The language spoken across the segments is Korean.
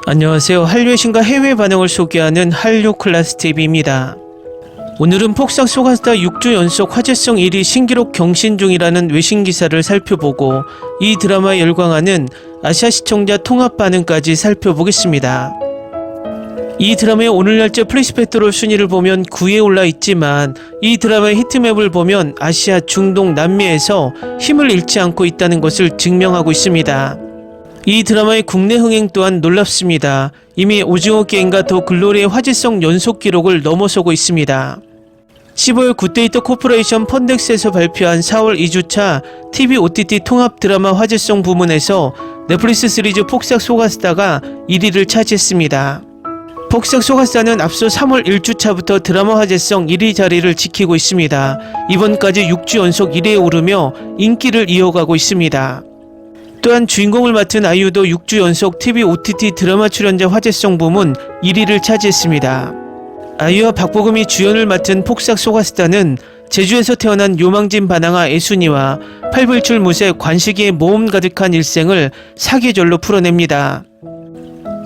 안녕하세요. 한류의 신과 해외 반응을 소개하는 한류 클래스TV입니다. 오늘은 폭삭 소가스타 6주 연속 화제성 1위 신기록 경신 중이라는 외신 기사를 살펴보고 이 드라마에 열광하는 아시아 시청자 통합 반응까지 살펴보겠습니다. 이 드라마의 오늘 날짜 플레이스페트롤 순위를 보면 9위에 올라 있지만 이 드라마의 히트맵을 보면 아시아, 중동, 남미에서 힘을 잃지 않고 있다는 것을 증명하고 있습니다. 이 드라마의 국내 흥행 또한 놀랍습니다. 이미 오징어 게임과 더 글로리의 화제성 연속 기록을 넘어서고 있습니다. 15일 굿데이터 코퍼레이션 펀덱스에서 발표한 4월 2주차 TV OTT 통합 드라마 화제성 부문에서 넷플릭스 시리즈 폭삭 소가스타가 1위를 차지했습니다. 폭삭 소가스타는 앞서 3월 1주차부터 드라마 화제성 1위 자리를 지키고 있습니다. 이번까지 6주 연속 1위에 오르며 인기를 이어가고 있습니다. 또한 주인공을 맡은 아이유도 6주 연속 TV OTT 드라마 출연자 화제성 부문 1위를 차지했습니다. 아이유와 박보검이 주연을 맡은 폭삭 소가스타는 제주에서 태어난 요망진 반항아 애순이와 팔불출 무쇠 관식이의 모험 가득한 일생을 사계절로 풀어냅니다.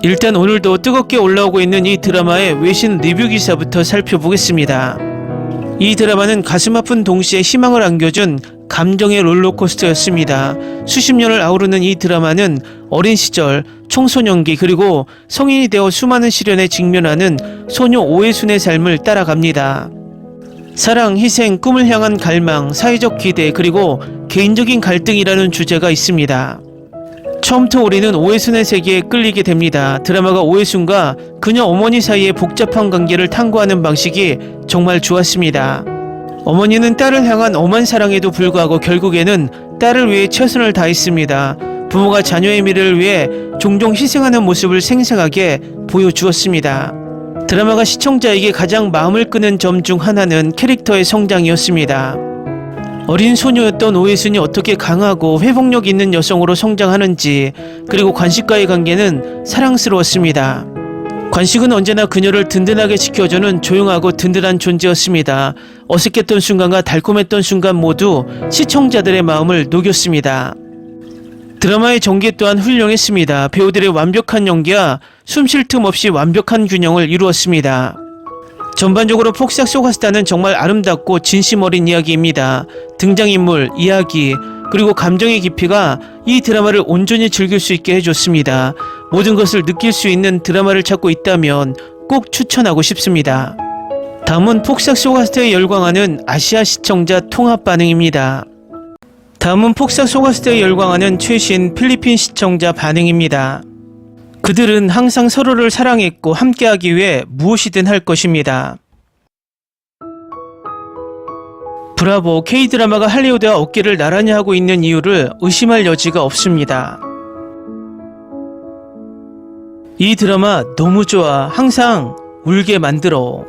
일단 오늘도 뜨겁게 올라오고 있는 이 드라마의 외신 리뷰 기사부터 살펴보겠습니다. 이 드라마는 가슴 아픈 동시에 희망을 안겨준 감정의 롤러코스터였습니다. 수십 년을 아우르는 이 드라마는 어린 시절, 청소년기 그리고 성인이 되어 수많은 시련에 직면하는 소녀 오해순의 삶을 따라갑니다. 사랑, 희생, 꿈을 향한 갈망, 사회적 기대 그리고 개인적인 갈등이라는 주제가 있습니다. 처음부터 우리는 오해순의 세계에 끌리게 됩니다. 드라마가 오해순과 그녀 어머니 사이의 복잡한 관계를 탐구하는 방식이 정말 좋았습니다. 어머니는 딸을 향한 엄한 사랑에도 불구하고 결국에는 딸을 위해 최선을 다했습니다. 부모가 자녀의 미래를 위해 종종 희생하는 모습을 생생하게 보여주었습니다. 드라마가 시청자에게 가장 마음을 끄는 점 중 하나는 캐릭터의 성장이었습니다. 어린 소녀였던 오해순이 어떻게 강하고 회복력 있는 여성으로 성장하는지, 그리고 관식과의 관계는 사랑스러웠습니다. 관식은 언제나 그녀를 든든하게 지켜주는 조용하고 든든한 존재였습니다. 어색했던 순간과 달콤했던 순간 모두 시청자들의 마음을 녹였습니다. 드라마의 전개 또한 훌륭했습니다. 배우들의 완벽한 연기와 숨 쉴 틈 없이 완벽한 균형을 이루었습니다. 전반적으로 폭삭 소가스타는 정말 아름답고 진심 어린 이야기입니다. 등장인물, 이야기, 그리고 감정의 깊이가 이 드라마를 온전히 즐길 수 있게 해줬습니다. 모든 것을 느낄 수 있는 드라마를 찾고 있다면 꼭 추천하고 싶습니다. 다음은 폭삭 소가스타에 열광하는 아시아 시청자 통합 반응입니다. 다음은 폭삭 소가스타에 열광하는 최신 필리핀 시청자 반응입니다. 그들은 항상 서로를 사랑했고 함께하기 위해 무엇이든 할 것입니다. 브라보, K드라마가 할리우드와 어깨를 나란히 하고 있는 이유를 의심할 여지가 없습니다. 이 드라마 너무 좋아. 항상 울게 만들어.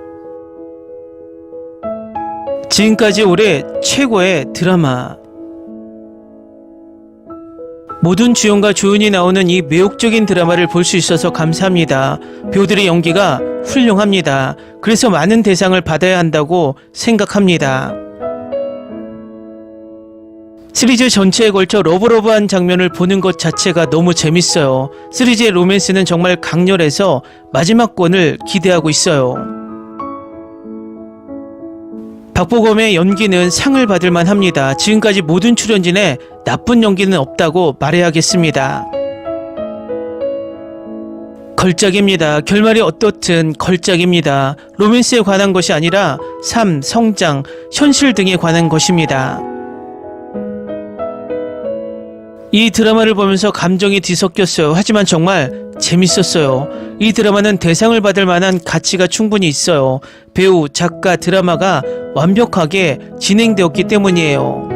지금까지 올해 최고의 드라마. 모든 주연과 조연이 나오는 이 매혹적인 드라마를 볼 수 있어서 감사합니다. 배우들의 연기가 훌륭합니다. 그래서 많은 대상을 받아야 한다고 생각합니다. 시리즈 전체에 걸쳐 러브러브한 장면을 보는 것 자체가 너무 재밌어요. 시리즈의 로맨스는 정말 강렬해서 마지막 권을 기대하고 있어요. 박보검의 연기는 상을 받을 만합니다. 지금까지 모든 출연진에 나쁜 연기는 없다고 말해야겠습니다. 걸작입니다. 결말이 어떻든 걸작입니다. 로맨스에 관한 것이 아니라 삶, 성장, 현실 등에 관한 것입니다. 이 드라마를 보면서 감정이 뒤섞였어요. 하지만 정말 재밌었어요. 이 드라마는 대상을 받을 만한 가치가 충분히 있어요. 배우, 작가, 드라마가 완벽하게 진행되었기 때문이에요.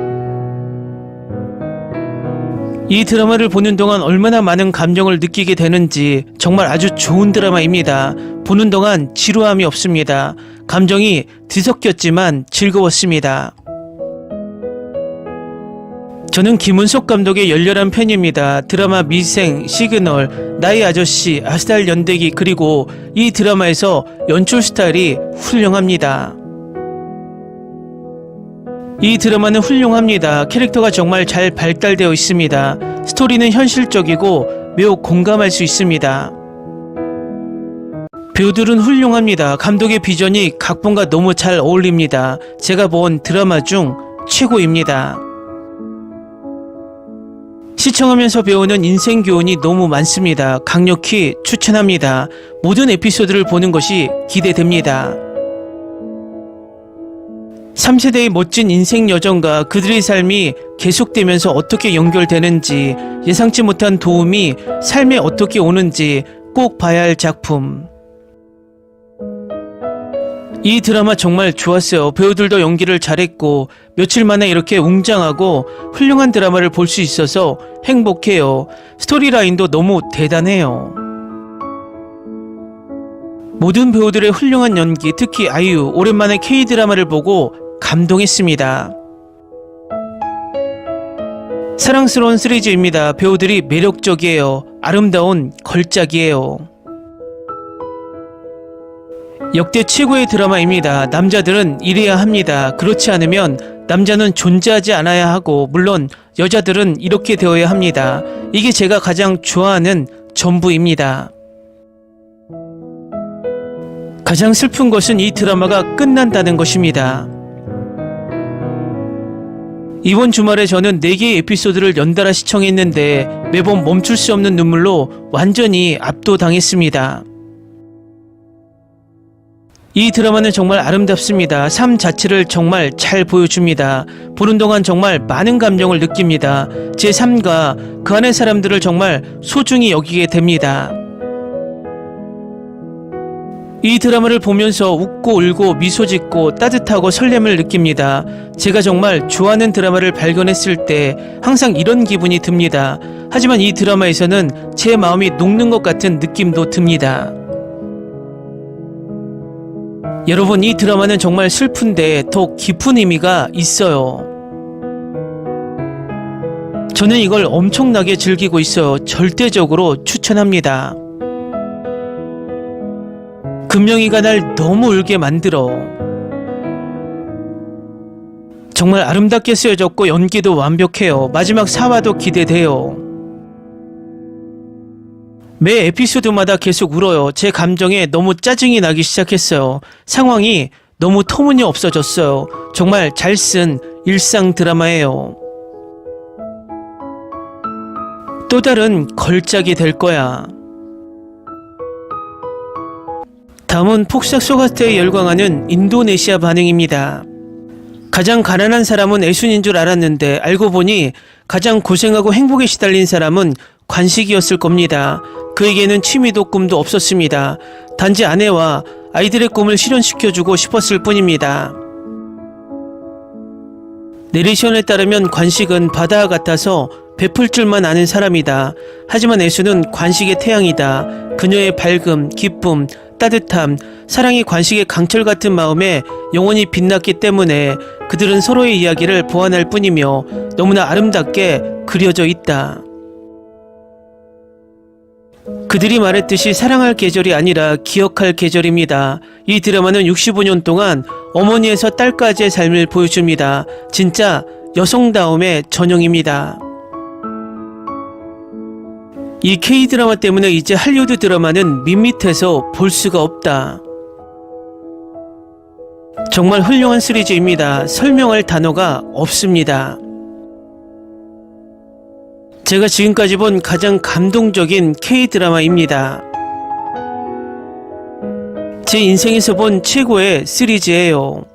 이 드라마를 보는 동안 얼마나 많은 감정을 느끼게 되는지 정말 아주 좋은 드라마입니다. 보는 동안 지루함이 없습니다. 감정이 뒤섞였지만 즐거웠습니다. 저는 김은석 감독의 열렬한 팬입니다. 드라마 미생, 시그널, 나의 아저씨, 아스달 연대기 그리고 이 드라마에서 연출 스타일이 훌륭합니다. 이 드라마는 훌륭합니다. 캐릭터가 정말 잘 발달되어 있습니다. 스토리는 현실적이고 매우 공감할 수 있습니다. 배우들은 훌륭합니다. 감독의 비전이 각본과 너무 잘 어울립니다. 제가 본 드라마 중 최고입니다. 시청하면서 배우는 인생 교훈이 너무 많습니다. 강력히 추천합니다. 모든 에피소드를 보는 것이 기대됩니다. 3세대의 멋진 인생 여정과 그들의 삶이 계속되면서 어떻게 연결되는지, 예상치 못한 도움이 삶에 어떻게 오는지 꼭 봐야 할 작품. 이 드라마 정말 좋았어요. 배우들도 연기를 잘했고 며칠 만에 이렇게 웅장하고 훌륭한 드라마를 볼 수 있어서 행복해요. 스토리라인도 너무 대단해요. 모든 배우들의 훌륭한 연기, 특히 아이유, 오랜만에 K-드라마를 보고 감동했습니다. 사랑스러운 시리즈입니다. 배우들이 매력적이에요. 아름다운 걸작이에요. 역대 최고의 드라마입니다. 남자들은 이래야 합니다. 그렇지 않으면 남자는 존재하지 않아야 하고, 물론 여자들은 이렇게 되어야 합니다. 이게 제가 가장 좋아하는 전부입니다. 가장 슬픈 것은 이 드라마가 끝난다는 것입니다. 이번 주말에 저는 4개의 에피소드를 연달아 시청했는데 매번 멈출 수 없는 눈물로 완전히 압도당했습니다. 이 드라마는 정말 아름답습니다. 삶 자체를 정말 잘 보여줍니다. 보는 동안 정말 많은 감정을 느낍니다. 제 삶과 그 안의 사람들을 정말 소중히 여기게 됩니다. 이 드라마를 보면서 웃고 울고 미소 짓고 따뜻하고 설렘을 느낍니다. 제가 정말 좋아하는 드라마를 발견했을 때 항상 이런 기분이 듭니다. 하지만 이 드라마에서는 제 마음이 녹는 것 같은 느낌도 듭니다. 여러분, 이 드라마는 정말 슬픈데 더 깊은 의미가 있어요. 저는 이걸 엄청나게 즐기고 있어요. 절대적으로 추천합니다. 금명이가 날 너무 울게 만들어. 정말 아름답게 쓰여졌고 연기도 완벽해요. 마지막 4화도 기대돼요. 매 에피소드마다 계속 울어요. 제 감정에 너무 짜증이 나기 시작했어요. 상황이 너무 터무니없어졌어요. 정말 잘 쓴 일상 드라마예요. 또 다른 걸작이 될 거야. 다음은 폭삭 소가스타에 열광하는 인도네시아 반응입니다. 가장 가난한 사람은 애순인 줄 알았는데 알고 보니 가장 고생하고 행복에 시달린 사람은 관식이었을 겁니다. 그에게는 취미도 꿈도 없었습니다. 단지 아내와 아이들의 꿈을 실현시켜주고 싶었을 뿐입니다. 내레이션에 따르면 관식은 바다와 같아서 베풀 줄만 아는 사람이다. 하지만 애수는 관식의 태양이다. 그녀의 밝음, 기쁨, 따뜻함, 사랑이 관식의 강철 같은 마음에 영원히 빛났기 때문에 그들은 서로의 이야기를 보완할 뿐이며 너무나 아름답게 그려져 있다. 그들이 말했듯이 사랑할 계절이 아니라 기억할 계절입니다. 이 드라마는 65년 동안 어머니에서 딸까지의 삶을 보여줍니다. 진짜 여성다움의 전형입니다. 이 K-드라마 때문에 이제 할리우드 드라마는 밋밋해서 볼 수가 없다. 정말 훌륭한 시리즈입니다. 설명할 단어가 없습니다. 제가 지금까지 본 가장 감동적인 K-드라마입니다. 제 인생에서 본 최고의 시리즈예요.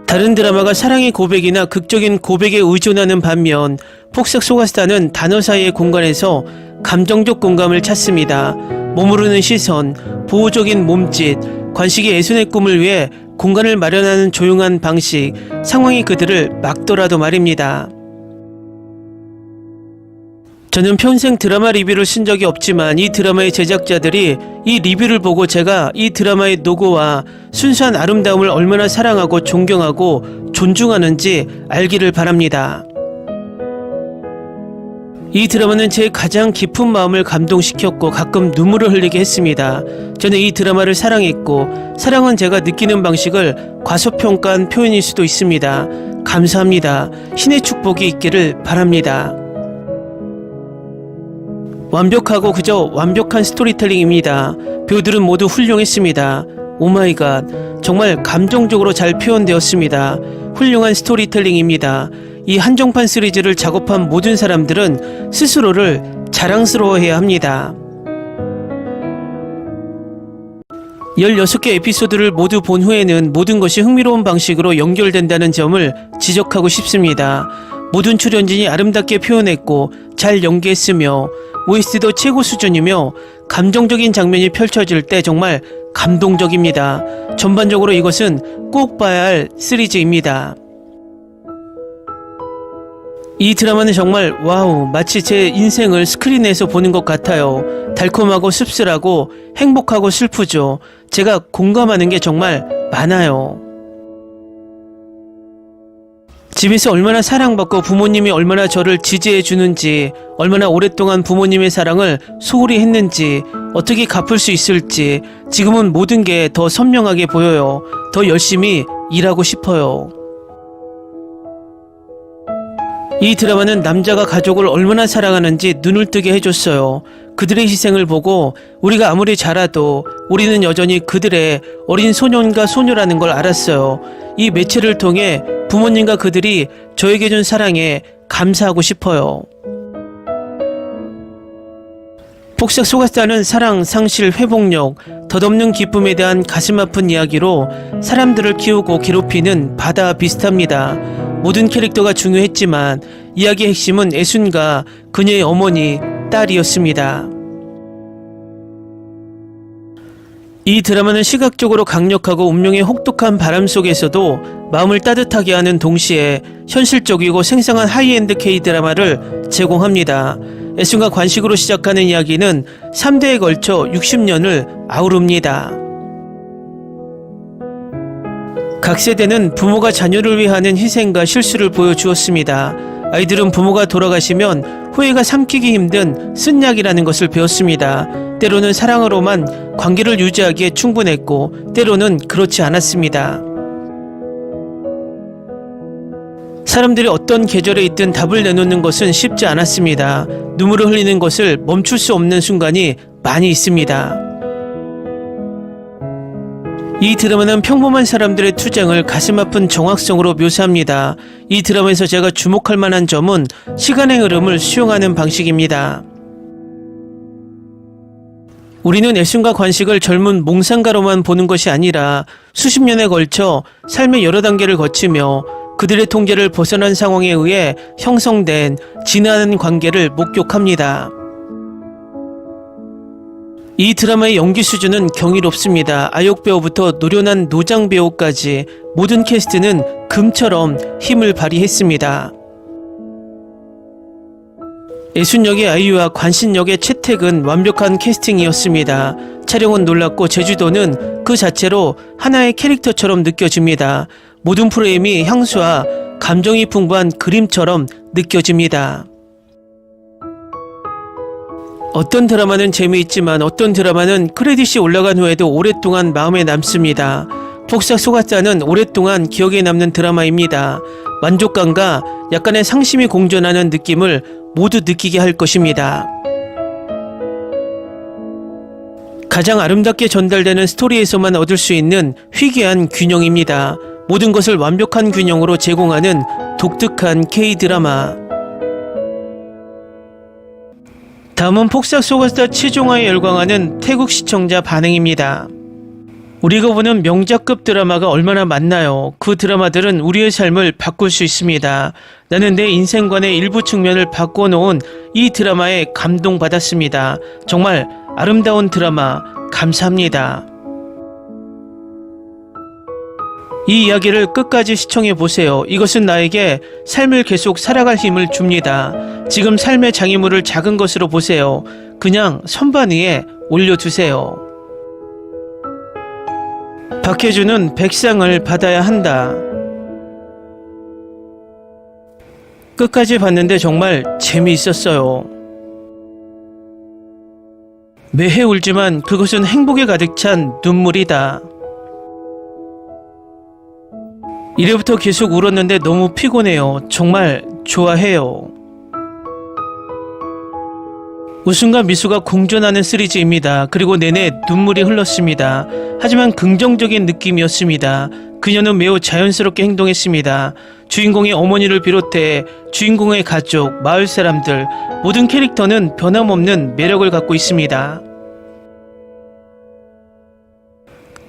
다른 드라마가 사랑의 고백이나 극적인 고백에 의존하는 반면 폭삭 소가스타는 단어 사이의 공간에서 감정적 공감을 찾습니다. 머무르는 시선, 보호적인 몸짓, 관식이 애순의 꿈을 위해 공간을 마련하는 조용한 방식, 상황이 그들을 막더라도 말입니다. 저는 평생 드라마 리뷰를 쓴 적이 없지만 이 드라마의 제작자들이 이 리뷰를 보고 제가 이 드라마의 노고와 순수한 아름다움을 얼마나 사랑하고 존경하고 존중하는지 알기를 바랍니다. 이 드라마는 제 가장 깊은 마음을 감동시켰고 가끔 눈물을 흘리게 했습니다. 저는 이 드라마를 사랑했고 사랑은 제가 느끼는 방식을 과소평가한 표현일 수도 있습니다. 감사합니다. 신의 축복이 있기를 바랍니다. 완벽하고 그저 완벽한 스토리텔링입니다. 배우들은 모두 훌륭했습니다. 오마이갓, 정말 감정적으로 잘 표현되었습니다. 훌륭한 스토리텔링입니다. 이 한정판 시리즈를 작업한 모든 사람들은 스스로를 자랑스러워해야 합니다. 16개 에피소드를 모두 본 후에는 모든 것이 흥미로운 방식으로 연결된다는 점을 지적하고 싶습니다. 모든 출연진이 아름답게 표현했고 잘 연기했으며 OST도 최고 수준이며 감정적인 장면이 펼쳐질 때 정말 감동적입니다. 전반적으로 이것은 꼭 봐야 할 시리즈입니다. 이 드라마는 정말 와우, 마치 제 인생을 스크린에서 보는 것 같아요. 달콤하고 씁쓸하고 행복하고 슬프죠. 제가 공감하는 게 정말 많아요. 집에서 얼마나 사랑받고 부모님이 얼마나 저를 지지해 주는지, 얼마나 오랫동안 부모님의 사랑을 소홀히 했는지, 어떻게 갚을 수 있을지 지금은 모든 게 더 선명하게 보여요. 더 열심히 일하고 싶어요. 이 드라마는 남자가 가족을 얼마나 사랑하는지 눈을 뜨게 해줬어요. 그들의 희생을 보고 우리가 아무리 잘해도 우리는 여전히 그들의 어린 소년과 소녀라는 걸 알았어요. 이 매체를 통해 부모님과 그들이 저에게 준 사랑에 감사하고 싶어요. 폭삭 속았다는 사랑, 상실, 회복력, 덧없는 기쁨에 대한 가슴 아픈 이야기로 사람들을 키우고 괴롭히는 바다와 비슷합니다. 모든 캐릭터가 중요했지만 이야기의 핵심은 애순과 그녀의 어머니, 딸이었습니다. 이 드라마는 시각적으로 강력하고 운명의 혹독한 바람 속에서도 마음을 따뜻하게 하는 동시에 현실적이고 생생한 하이엔드 K-드라마를 제공합니다. 애순과 관식으로 시작하는 이야기는 3대에 걸쳐 60년을 아우릅니다. 각 세대는 부모가 자녀를 위해 하는 희생과 실수를 보여주었습니다. 아이들은 부모가 돌아가시면 후회가 삼키기 힘든 쓴약이라는 것을 배웠습니다. 때로는 사랑으로만 관계를 유지하기에 충분했고 때로는 그렇지 않았습니다. 사람들이 어떤 계절에 있든 답을 내놓는 것은 쉽지 않았습니다. 눈물을 흘리는 것을 멈출 수 없는 순간이 많이 있습니다. 이 드라마는 평범한 사람들의 투쟁을 가슴 아픈 정확성으로 묘사합니다. 이 드라마에서 제가 주목할 만한 점은 시간의 흐름을 수용하는 방식입니다. 우리는 애순과 관식을 젊은 몽상가로만 보는 것이 아니라 수십 년에 걸쳐 삶의 여러 단계를 거치며 그들의 통제를 벗어난 상황에 의해 형성된 진화하는 관계를 목격합니다. 이 드라마의 연기 수준은 경이롭습니다. 아역 배우부터 노련한 노장 배우까지 모든 캐스트는 금처럼 힘을 발휘했습니다. 애순 역의 아이유와 관신 역의 채택은 완벽한 캐스팅이었습니다. 촬영은 놀랍고 제주도는 그 자체로 하나의 캐릭터처럼 느껴집니다. 모든 프레임이 향수와 감정이 풍부한 그림처럼 느껴집니다. 어떤 드라마는 재미있지만 어떤 드라마는 크레딧이 올라간 후에도 오랫동안 마음에 남습니다. 폭삭 속았다는 오랫동안 기억에 남는 드라마입니다. 만족감과 약간의 상심이 공존하는 느낌을 모두 느끼게 할 것입니다. 가장 아름답게 전달되는 스토리에서만 얻을 수 있는 희귀한 균형입니다. 모든 것을 완벽한 균형으로 제공하는 독특한 K-드라마. 다음은 폭삭 속았다 최종화에 열광하는 태국 시청자 반응입니다. 우리가 보는 명작급 드라마가 얼마나 많나요? 그 드라마들은 우리의 삶을 바꿀 수 있습니다. 나는 내 인생관의 일부 측면을 바꿔놓은 이 드라마에 감동받았습니다. 정말 아름다운 드라마 감사합니다. 이 이야기를 끝까지 시청해보세요. 이것은 나에게 삶을 계속 살아갈 힘을 줍니다. 지금 삶의 장애물을 작은 것으로 보세요. 그냥 선반 위에 올려두세요. 박혜주는 백상을 받아야 한다. 끝까지 봤는데 정말 재미있었어요. 매해 울지만 그것은 행복에 가득 찬 눈물이다. 1회부터 계속 울었는데 너무 피곤해요. 정말 좋아해요. 웃음과 미소가 공존하는 시리즈입니다. 그리고 내내 눈물이 흘렀습니다. 하지만 긍정적인 느낌이었습니다. 그녀는 매우 자연스럽게 행동했습니다. 주인공의 어머니를 비롯해 주인공의 가족, 마을 사람들, 모든 캐릭터는 변함없는 매력을 갖고 있습니다.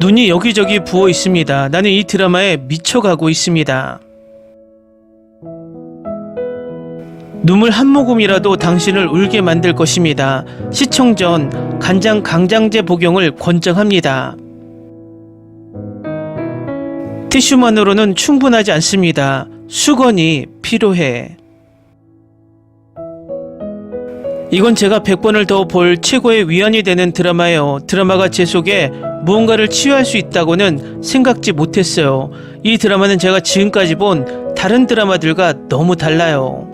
눈이 여기저기 부어 있습니다. 나는 이 드라마에 미쳐가고 있습니다. 눈물 한 모금이라도 당신을 울게 만들 것입니다. 시청 전 간장 강장제 복용을 권장합니다. 티슈만으로는 충분하지 않습니다. 수건이 필요해. 이건 제가 100번을 더 볼 최고의 위안이 되는 드라마예요. 드라마가 제 속에 무언가를 치유할 수 있다고는 생각지 못했어요. 이 드라마는 제가 지금까지 본 다른 드라마들과 너무 달라요.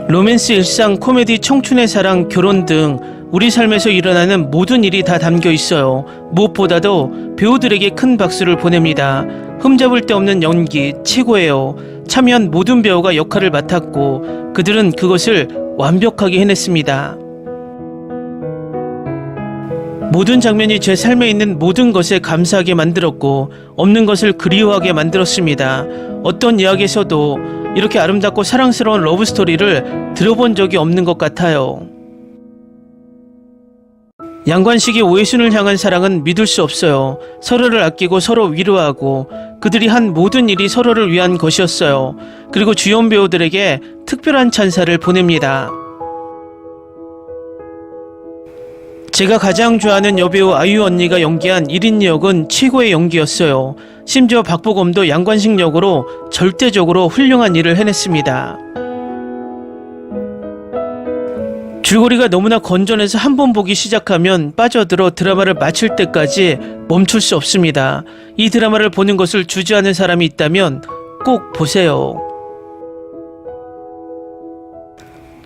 로맨스, 일상, 코미디, 청춘의 사랑, 결혼 등 우리 삶에서 일어나는 모든 일이 다 담겨 있어요. 무엇보다도 배우들에게 큰 박수를 보냅니다. 흠잡을 데 없는 연기 최고예요. 참여한 모든 배우가 역할을 맡았고 그들은 그것을 완벽하게 해냈습니다. 모든 장면이 제 삶에 있는 모든 것에 감사하게 만들었고 없는 것을 그리워하게 만들었습니다. 어떤 이야기에서도 이렇게 아름답고 사랑스러운 러브스토리를 들어본 적이 없는 것 같아요. 양관식이 오해순을 향한 사랑은 믿을 수 없어요. 서로를 아끼고 서로 위로하고 그들이 한 모든 일이 서로를 위한 것이었어요. 그리고 주연 배우들에게 특별한 찬사를 보냅니다. 제가 가장 좋아하는 여배우 아이유 언니가 연기한 1인 역은 최고의 연기였어요. 심지어 박보검도 양관식 역으로 절대적으로 훌륭한 일을 해냈습니다. 줄거리가 너무나 건전해서 한 번 보기 시작하면 빠져들어 드라마를 마칠 때까지 멈출 수 없습니다. 이 드라마를 보는 것을 주저하는 사람이 있다면 꼭 보세요.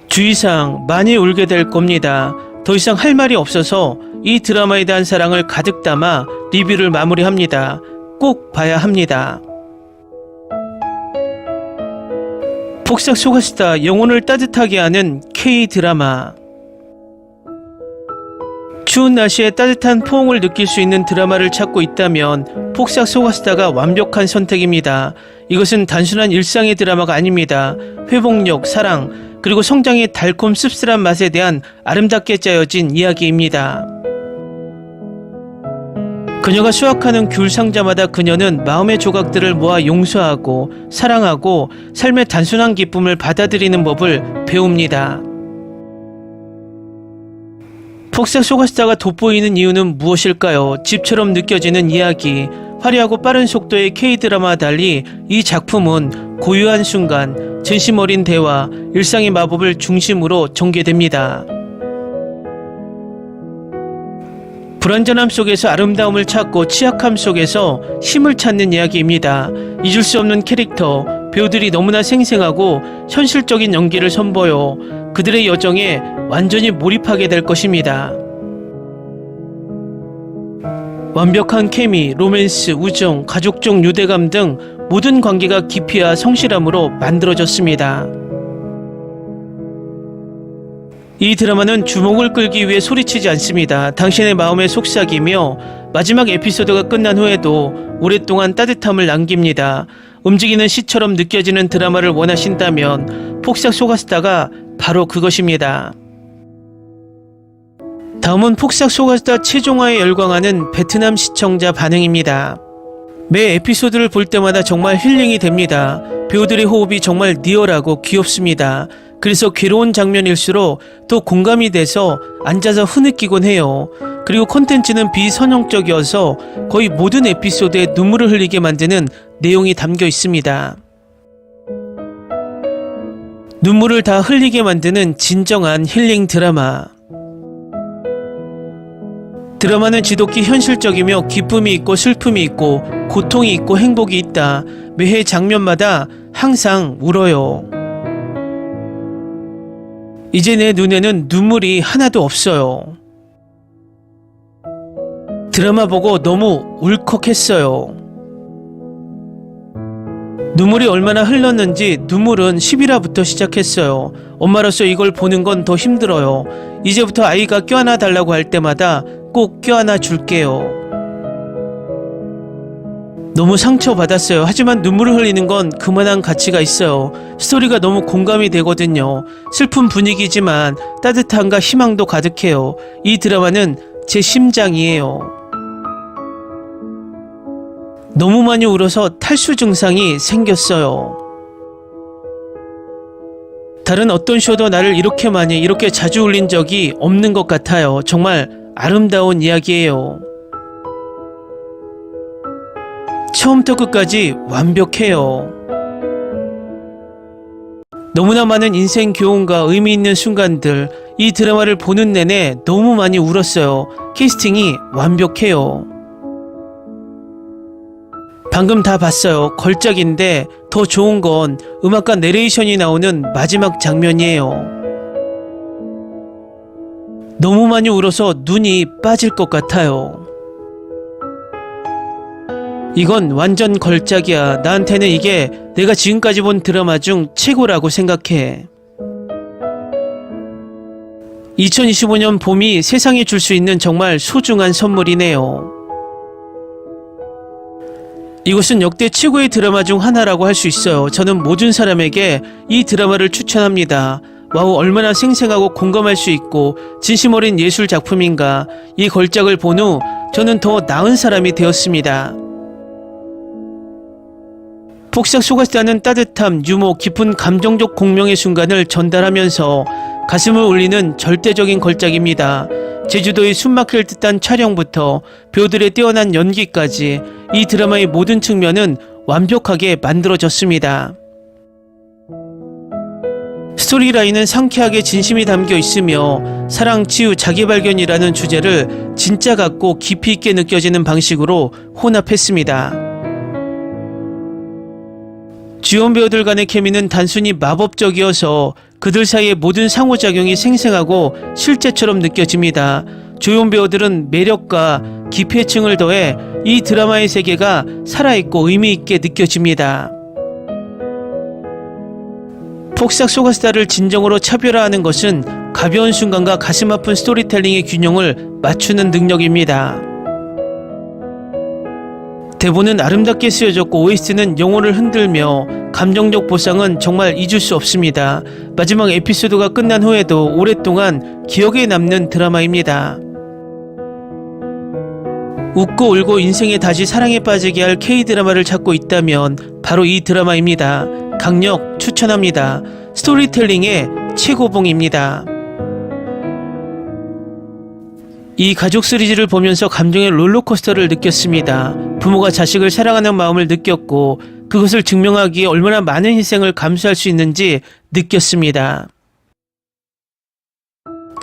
주의사항, 많이 울게 될 겁니다. 더 이상 할 말이 없어서 이 드라마에 대한 사랑을 가득 담아 리뷰를 마무리합니다. 꼭 봐야 합니다. 폭삭 소가스타, 영혼을 따뜻하게 하는 K-드라마. 추운 날씨에 따뜻한 포옹을 느낄 수 있는 드라마를 찾고 있다면 폭삭 소가스타가 완벽한 선택입니다. 이것은 단순한 일상의 드라마가 아닙니다. 회복력, 사랑, 그리고 성장의 달콤 씁쓸한 맛에 대한 아름답게 짜여진 이야기입니다. 그녀가 수확하는 귤 상자마다 그녀는 마음의 조각들을 모아 용서하고 사랑하고 삶의 단순한 기쁨을 받아들이는 법을 배웁니다. 폭삭 소가스타가 돋보이는 이유는 무엇일까요? 집처럼 느껴지는 이야기, 화려하고 빠른 속도의 K-드라마와 달리 이 작품은 고유한 순간, 진심 어린 대화, 일상의 마법을 중심으로 전개됩니다. 불완전함 속에서 아름다움을 찾고 취약함 속에서 힘을 찾는 이야기입니다. 잊을 수 없는 캐릭터, 배우들이 너무나 생생하고 현실적인 연기를 선보여 그들의 여정에 완전히 몰입하게 될 것입니다. 완벽한 케미, 로맨스, 우정, 가족적 유대감 등 모든 관계가 깊이와 성실함으로 만들어졌습니다. 이 드라마는 주목을 끌기 위해 소리치지 않습니다. 당신의 마음에 속삭이며 마지막 에피소드가 끝난 후에도 오랫동안 따뜻함을 남깁니다. 움직이는 시처럼 느껴지는 드라마를 원하신다면 폭삭 소가스타가 바로 그것입니다. 다음은 폭삭 소가스타 최종화에 열광하는 베트남 시청자 반응입니다. 매 에피소드를 볼 때마다 정말 힐링이 됩니다. 배우들의 호흡이 정말 리얼하고 귀엽습니다. 그래서 괴로운 장면일수록 더 공감이 돼서 앉아서 흐느끼곤 해요. 그리고 콘텐츠는 비선형적이어서 거의 모든 에피소드에 눈물을 흘리게 만드는 내용이 담겨 있습니다. 눈물을 다 흘리게 만드는 진정한 힐링 드라마. 드라마는 지독히 현실적이며 기쁨이 있고 슬픔이 있고 고통이 있고 행복이 있다. 매해 장면마다 항상 울어요. 이제 내 눈에는 눈물이 하나도 없어요. 드라마 보고 너무 울컥했어요. 눈물이 얼마나 흘렀는지 눈물은 10일화부터 시작했어요. 엄마로서 이걸 보는 건 더 힘들어요. 이제부터 아이가 껴안아 달라고 할 때마다 꼭 껴안아 줄게요. 너무 상처받았어요. 하지만 눈물을 흘리는 건 그만한 가치가 있어요. 스토리가 너무 공감이 되거든요. 슬픈 분위기지만 따뜻함과 희망도 가득해요. 이 드라마는 제 심장이에요. 너무 많이 울어서 탈수 증상이 생겼어요. 다른 어떤 쇼도 나를 이렇게 많이, 이렇게 자주 울린 적이 없는 것 같아요. 정말 아름다운 이야기예요. 처음부터 끝까지 완벽해요. 너무나 많은 인생 교훈과 의미 있는 순간들, 이 드라마를 보는 내내 너무 많이 울었어요. 캐스팅이 완벽해요. 방금 다 봤어요. 걸작인데 더 좋은 건 음악과 내레이션이 나오는 마지막 장면이에요. 너무 많이 울어서 눈이 빠질 것 같아요. 이건 완전 걸작이야. 나한테는 이게 내가 지금까지 본 드라마 중 최고라고 생각해. 2025년 봄이 세상에 줄 수 있는 정말 소중한 선물이네요. 이것은 역대 최고의 드라마 중 하나라고 할 수 있어요. 저는 모든 사람에게 이 드라마를 추천합니다. 와우, 얼마나 생생하고 공감할 수 있고 진심 어린 예술 작품인가. 이 걸작을 본 후 저는 더 나은 사람이 되었습니다. 폭삭 속았다는 따뜻함, 유머, 깊은 감정적 공명의 순간을 전달하면서 가슴을 울리는 절대적인 걸작입니다. 제주도의 숨막힐 듯한 촬영부터 배우들의 뛰어난 연기까지 이 드라마의 모든 측면은 완벽하게 만들어졌습니다. 스토리라인은 상쾌하게 진심이 담겨 있으며 사랑, 치유, 자기발견이라는 주제를 진짜 같고 깊이 있게 느껴지는 방식으로 혼합했습니다. 주연 배우들 간의 케미는 단순히 마법적이어서 그들 사이의 모든 상호작용이 생생하고 실제처럼 느껴집니다. 주연 배우들은 매력과 깊이의 층을 더해 이 드라마의 세계가 살아있고 의미있게 느껴집니다. 폭삭 속았다를 진정으로 차별화하는 것은 가벼운 순간과 가슴 아픈 스토리텔링의 균형을 맞추는 능력입니다. 대본은 아름답게 쓰여졌고 OST는 영혼을 흔들며 감정적 보상은 정말 잊을 수 없습니다. 마지막 에피소드가 끝난 후에도 오랫동안 기억에 남는 드라마입니다. 웃고 울고 인생에 다시 사랑에 빠지게 할 K-드라마를 찾고 있다면 바로 이 드라마입니다. 강력 추천합니다. 스토리텔링의 최고봉입니다. 이 가족 시리즈를 보면서 감정의 롤러코스터를 느꼈습니다. 부모가 자식을 사랑하는 마음을 느꼈고 그것을 증명하기에 얼마나 많은 희생을 감수할 수 있는지 느꼈습니다.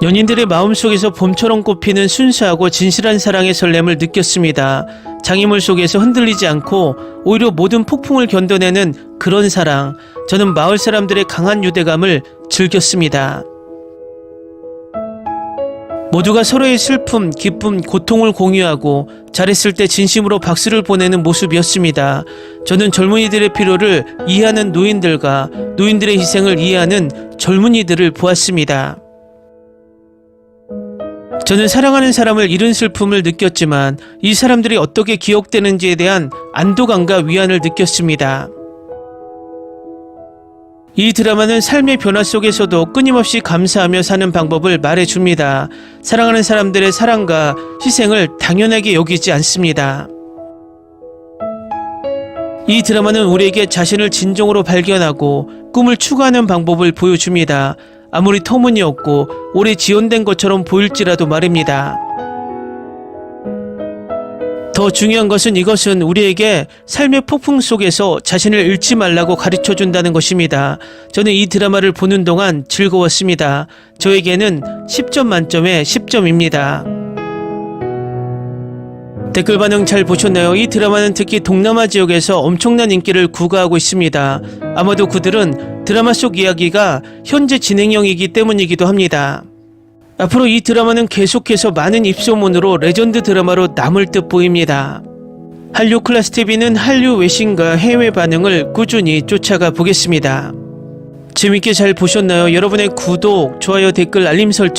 연인들의 마음속에서 봄처럼 꽃피는 순수하고 진실한 사랑의 설렘을 느꼈습니다. 장애물 속에서 흔들리지 않고 오히려 모든 폭풍을 견뎌내는 그런 사랑, 저는 마을 사람들의 강한 유대감을 즐겼습니다. 모두가 서로의 슬픔, 기쁨, 고통을 공유하고 잘했을 때 진심으로 박수를 보내는 모습이었습니다. 저는 젊은이들의 필요를 이해하는 노인들과 노인들의 희생을 이해하는 젊은이들을 보았습니다. 저는 사랑하는 사람을 잃은 슬픔을 느꼈지만 이 사람들이 어떻게 기억되는지에 대한 안도감과 위안을 느꼈습니다. 이 드라마는 삶의 변화 속에서도 끊임없이 감사하며 사는 방법을 말해줍니다. 사랑하는 사람들의 사랑과 희생을 당연하게 여기지 않습니다. 이 드라마는 우리에게 자신을 진정으로 발견하고 꿈을 추구하는 방법을 보여줍니다. 아무리 터무니없고 오래 지연된 것처럼 보일지라도 말입니다. 더 중요한 것은 이것은 우리에게 삶의 폭풍 속에서 자신을 잃지 말라고 가르쳐준다는 것입니다. 저는 이 드라마를 보는 동안 즐거웠습니다. 저에게는 10점 만점에 10점입니다. 댓글 반응 잘 보셨나요? 이 드라마는 특히 동남아 지역에서 엄청난 인기를 구가하고 있습니다. 아마도 그들은 드라마 속 이야기가 현재 진행형이기 때문이기도 합니다. 앞으로 이 드라마는 계속해서 많은 입소문으로 레전드 드라마로 남을 듯 보입니다. 한류 클래스 TV는 한류 외신과 해외 반응을 꾸준히 쫓아가 보겠습니다. 재밌게 잘 보셨나요? 여러분의 구독, 좋아요, 댓글, 알림 설정